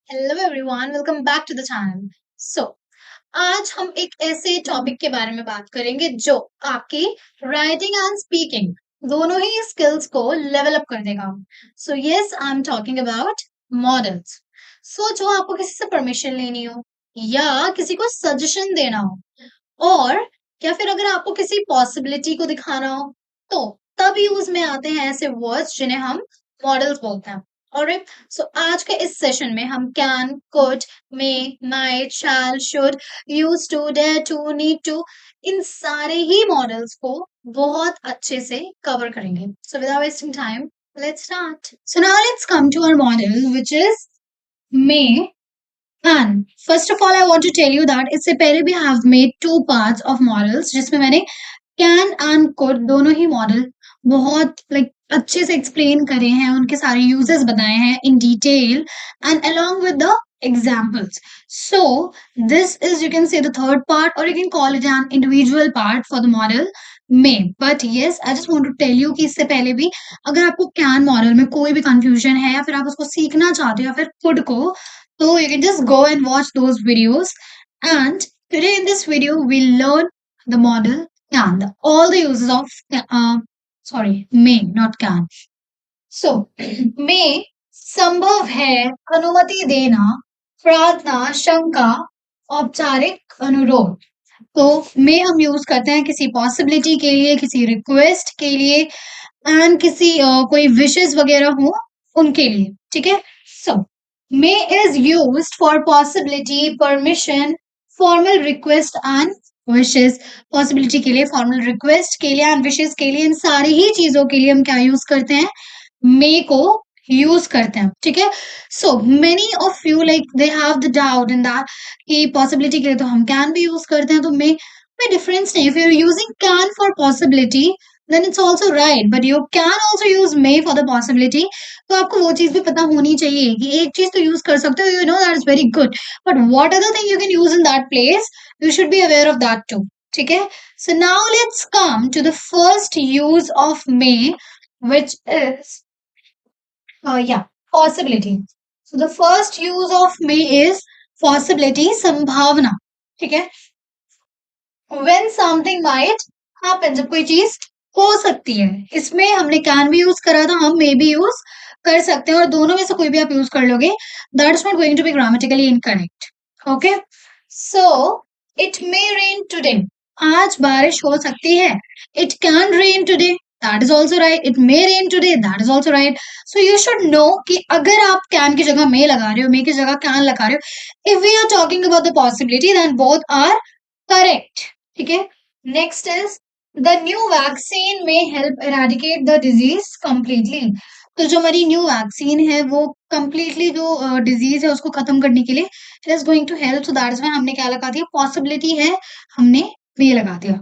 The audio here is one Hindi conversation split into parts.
Hello everyone, welcome back to the channel. So आज हम एक ऐसे टॉपिक के बारे में बात करेंगे जो आपकी राइटिंग एंड स्पीकिंग दोनों ही स्किल्स को लेवल अप कर देगा। So yes, I am talking about modals. So जो आपको किसी से परमिशन लेनी हो या किसी को सजेशन देना हो और या फिर अगर आपको किसी पॉसिबिलिटी को दिखाना हो तो तब यूज में आते हैं ऐसे वर्ड्स जिन्हें हम मॉडल्स बोलते हैं। और सो आज के इस सेशन में हम can, could, may, might, shall, should, use to, dare to, need to, इन सारे ही मॉडल्स को बहुत अच्छे से कवर करेंगे। So without wasting time, let's start. So now let's come to our modal which is may and. First of all I want to tell you that इससे पहले भी I have made two parts of modals जिसमें मैंने कैन एंड कुड दोनों ही मॉडल बहुत अच्छे से एक्सप्लेन करे हैं, उनके सारे यूजेस बताए हैं in detail and along with the examples. So this is, you can say the third part और you can call it an individual part for the modal में। But yes, I just want to tell you कि इससे पहले भी अगर आपको कैन मॉडल में कोई भी कंफ्यूजन है या फिर आप उसको सीखना चाहते हो या फिर खुद को, so you can just go and watch those videos. And today in this video, we'll learn the model can, all the uses of may, not can. So may संभव है, अनुमति देना, प्रार्थना, शंका, औपचारिक अनुरोध। तो मे हम यूज करते हैं किसी पॉसिबिलिटी के लिए, किसी रिक्वेस्ट के लिए एंड किसी कोई विशेस वगैरह हो उनके लिए। ठीक है। So may is used for possibility, permission, formal request and wishes. Possibility के लिए, फॉर्मल रिक्वेस्ट के लिए एंड विशेस के लिए, इन सारी ही चीजों के लिए हम क्या यूज करते हैं? मे को यूज करते हैं। ठीक है। So many of you they have the doubt in that कि पॉसिबिलिटी के लिए तो हम कैन भी यूज करते हैं, तो मे में डिफरेंस नहीं। If you are using can for possibility then it's also right, but you can also use may for the possibility. तो आपको वो चीज भी पता होनी चाहिए कि एक चीज तो यूज कर सकते हो, you know that is very good, but what other thing you can use in that place, you should be aware of that too. ठीक है। So now let's come to the first use of may, which is yeah, possibility. So the first use of may is possibility, संभावना। ठीक है। When something might happen, जब कोई चीज हो सकती है, इसमें हमने कैन भी यूज करा था, हम मे भी यूज कर सकते हैं, और दोनों में से कोई भी आप यूज कर लोगे, that is not going to be grammatically incorrect. Okay. So it may rain today, आज बारिश हो सकती है। It can rain today, that is also right. It may rain today, that is also right. So you should know कि अगर आप कैन की जगह मे लगा रहे हो, मे की जगह कैन लगा रहे हो, if we are talking about the possibility, then both are correct. ठीक है। Next is the new vaccine may help eradicate the disease completely. तो जो हमारी न्यू वैक्सीन है वो कंप्लीटली जो डिजीज है उसको खत्म करने के लिए it is going to help. So that's why हमने क्या लगा दिया? पॉसिबिलिटी है, हमने मे लगा दिया।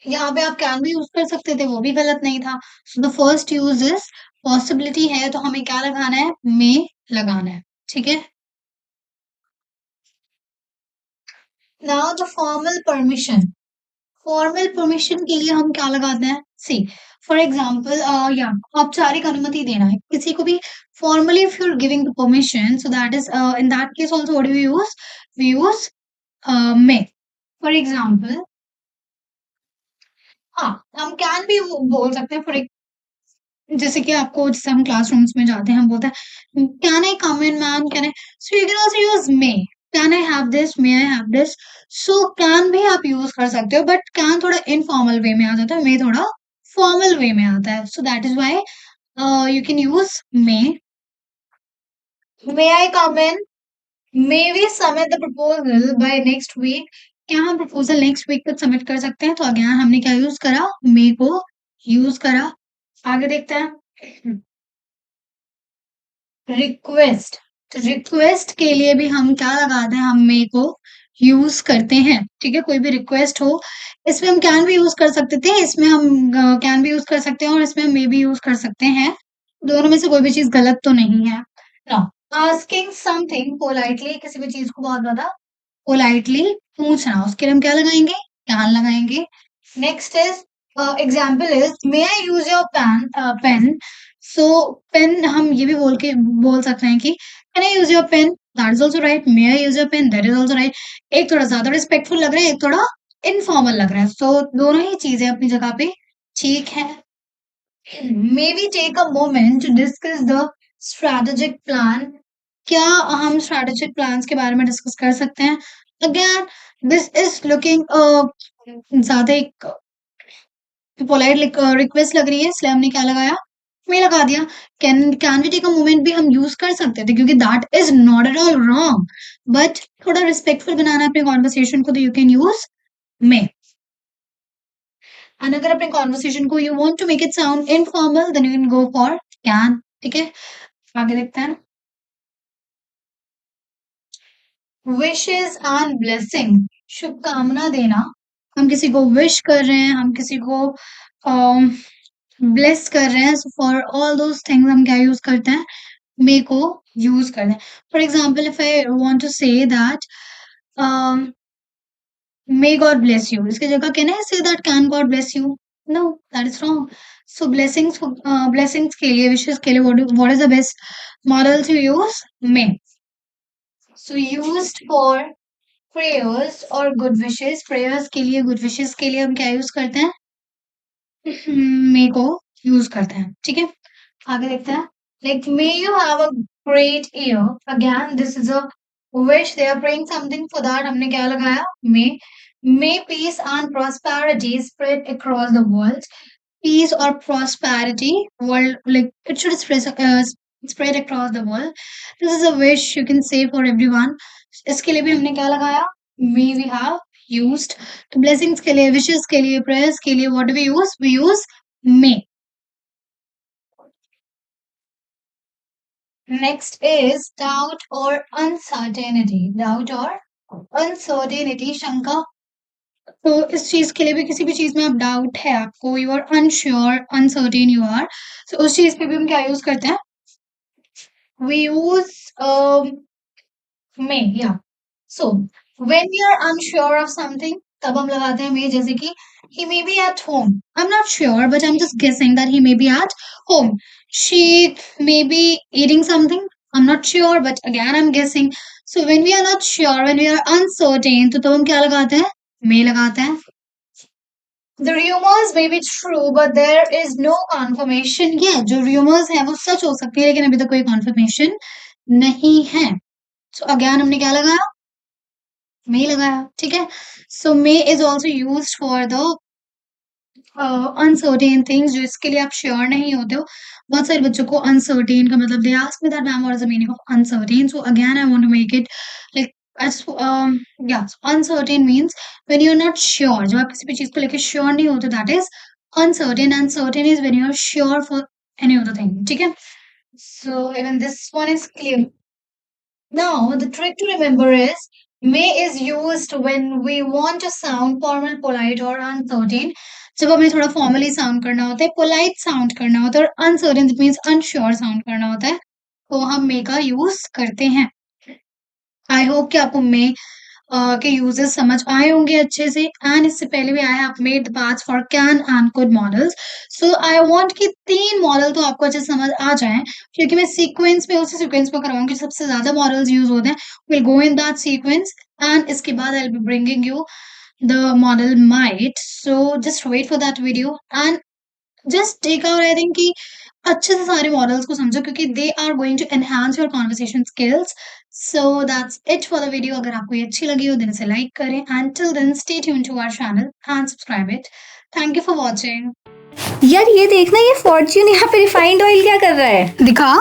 यहाँ पे आप कैन भी यूज कर सकते थे, वो भी गलत नहीं था। So the first use is possibility है तो हमें क्या लगाना है? मे लगाना है। ठीक है। Now the formal permission. Formal permission के लिए हम क्या लगाते हैं? सी फॉर एग्जाम्पल, या औपचारिक अनुमति देना है किसी को भी। Formally if you are giving the permission, so that is in that case also what do we use? We use may. For example, हाँ, हम कैन भी बोल सकते हैं। फॉर जैसे कि आपको, जैसे हम क्लासरूम्स में जाते हैं, हम बोलते हैं can I come in ma'am, can I. So you can also use may. Can I have this, may I have this. So can भी आप यूज कर सकते हो, बट कैन थोड़ा इनफॉर्मल वे में आ जाता है, मे थोड़ा फॉर्मल वे में आता है। So that is why you can use may. May I come in, may we submit the proposal by next week. क्या हम प्रपोजल नेक्स्ट वीक तक सबमिट कर सकते हैं? तो अगेन हमने क्या यूज करा? मे को यूज करा। आगे देखते हैं। रिक्वेस्ट। तो रिक्वेस्ट के लिए भी हम क्या लगाते हैं? हम मे को यूज करते हैं। ठीक है। कोई भी रिक्वेस्ट हो, इसमें हम कैन भी यूज कर सकते थे, इसमें हम कैन भी यूज कर सकते हैं और इसमें हम मे भी यूज कर सकते हैं। दोनों में से कोई भी चीज गलत तो नहीं है ना। आस्किंग समथिंग पोलाइटली, किसी भी चीज को बहुत ज्यादा पोलाइटली पूछना, उसके लिए हम क्या लगाएंगे? कैन लगाएंगे। Next is example is, may I use your pen pen so pen हम ये भी बोल सकते हैं कि can I use your pen, that is also right. May I use your pen, that is also right. एक थोड़ा ज्यादा रिस्पेक्टफुल लग रहा है, एक थोड़ा इनफॉर्मल लग रहा है। सो दोनों ही चीजें अपनी जगह पे ठीक है। May we take a moment to discuss the strategic plan. क्या हम स्ट्रेटेजिक प्लान्स के बारे में डिस्कस कर सकते हैं? अगेन दिस इज लुकिंग ज्यादा एक पोलाइट रिक्वेस्ट लग रही है, इसलिए हमने क्या लगाया, में लगा दिया। Can we take a moment भी हम यूज कर सकते थे, क्योंकि that is not at all wrong, but थोड़ा रिस्पेक्टफुल बनाना है अपने कॉन्वर्सेशन को, तो you can use may. And अगर अपने कॉन्वर्सेशन को you want to make it sound informal, then you can go for can. ठीक है, आगे देखते हैं। विशेस एंड ब्लेसिंग, शुभकामना देना। हम किसी को विश कर रहे हैं, हम किसी को ब्लेस कर रहे हैं, so for all those things हम क्या यूज करते हैं, मे को यूज करते हैं। For example if I want to say that may God bless you, इसकी जगह can I say that can God bless you? No, that is wrong. So blessings के लिए, विशेस के लिए what is the best modal to use? May. So used for prayers और गुड विशेस, प्रेयर्स के लिए, गुड विशेस के लिए हम क्या यूज करते हैं, मे को यूज करते हैं। ठीक है, आगे देखते हैं। Like may you have a great year, again this is a wish, they are praying something, for that हमने क्या लगाया, may peace and prosperity spread across the world. Peace और prosperity world, like it should spread across the world. This is a wish you can say for everyone. इसके लिए भी हमने क्या लगाया, may we have used. तो blessings के लिए, wishes के लिए, prayers के लिए what do we use may. Next is doubt or uncertainty. Doubt or uncertainty, शंका। तो इस चीज के लिए भी, किसी भी चीज में आप डाउट है आपको, you are unsure, uncertain you are, तो उस चीज पे भी हम क्या यूज करते हैं, we use may, yeah. So when we are unsure of something, तब हम लगाते हैं may, जैसे कि he may be at home, I'm not sure but I'm just guessing that he may be at home. She may be eating something, I'm not sure but again I'm guessing. So when we are not sure, when we are uncertain, तो तब हम क्या लगाते हैं, may लगाते हैं। The rumors may be true but there is no confirmation yet. जो rumors है वो सच हो सकती है, लेकिन अभी तक कोई confirmation नहीं है। So again हमने क्या लगाया, may लगाया। ठीक है, so may is also used for the uncertain things, जो इसके लिए आप श्योर नहीं होते हो। बहुत सारे बच्चों को uncertain का मतलब, they ask me that ma'am what is the meaning of uncertain, so again I want to make it like as yeah, so uncertain means when you're not sure, जब आप किसी भी चीज को लेके श्योर नहीं होते, that is uncertain, and certain is when you're sure for any of the thing। ठीक है, so even this one is clear. Now the trick to remember is may is used when we want to sound formal, polite or uncertain। जब हमें थोड़ा फॉर्मली साउंड करना होता है, पोलाइट साउंड करना होता है, और अनसर्टेन मीन्स अनश्योर साउंड करना होता है, तो हम मे का यूज करते हैं। आई होप कि आपको मे के यूजेस समझ आए होंगे अच्छे से, एंड इससे पहले भी I have made the parts for can and could models. So I want कि 3 मॉडल तो आपको अच्छे से समझ आ जाएं, क्योंकि मैं सीक्वेंस में, उसी सीक्वेंस में करवाऊंगी, सबसे ज्यादा मॉडल्स यूज होते हैं, will go in that sequence, and इसके बाद I will be bringing you the model might, so just wait for that video and just take out, I think कि अच्छे से सारे मॉडल्स को समझो, क्योंकि they are going to enhance your conversation skills. So that's it for the video. अगर आपको ये अच्छी लगी हो, then इसे like करें, and till then stay tuned to our channel and subscribe it. Thank you for watching. यार ये देखना, ये फॉर्च्यून यहाँ पे रिफाइंड ऑयल क्या कर रहा है, दिखा।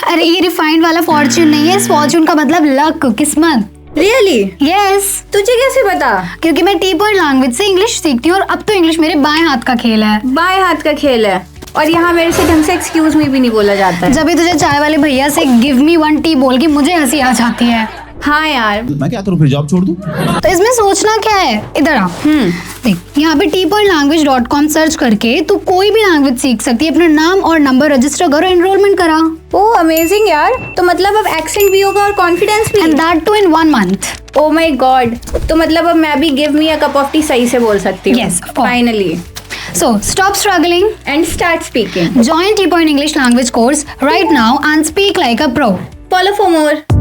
अरे ये रिफाइंड वाला फॉर्च्यून नहीं है, फॉर्च्यून का मतलब लक, किस्मत। रियली? यस। तुझे कैसे पता? क्योंकि मैं टी-पॉइंट लैंग्वेज से इंग्लिश सीखती हूँ, और अब तो इंग्लिश मेरे बाएं हाथ का खेल है। बाएं हाथ का खेल है, और यहाँ मेरे से ढंग से एक्सक्यूज मी भी नहीं बोला जाता है। जब भी तुझे चाय वाले भैया से गिव मी 1 टी बोल के मुझे हंसी आ जाती है। हाँ यार, मैं क्या करूँ, फिर जॉब छोड़ दूँ? तो इसमें सोचना क्या है, इधर आ। देख, यहाँ पे tpointlanguage.com सर्च करके तू कोई भी लैंग्वेज सीख सकती है, अपना नाम और नंबर रजिस्टर करो, एनरोलमेंट करा। ओह अमेजिंग यार, तो मतलब अब एक्सेंट भी होगा और कॉन्फिडेंस भी, and that too in 1 month। Oh my God, तो मतलब अब मैं भी give me a cup of tea सही से बोल सकती हूँ। Yes, of course. Finally. So stop struggling, and start speaking. join T Point English language course right now and speak like a pro. Follow for more.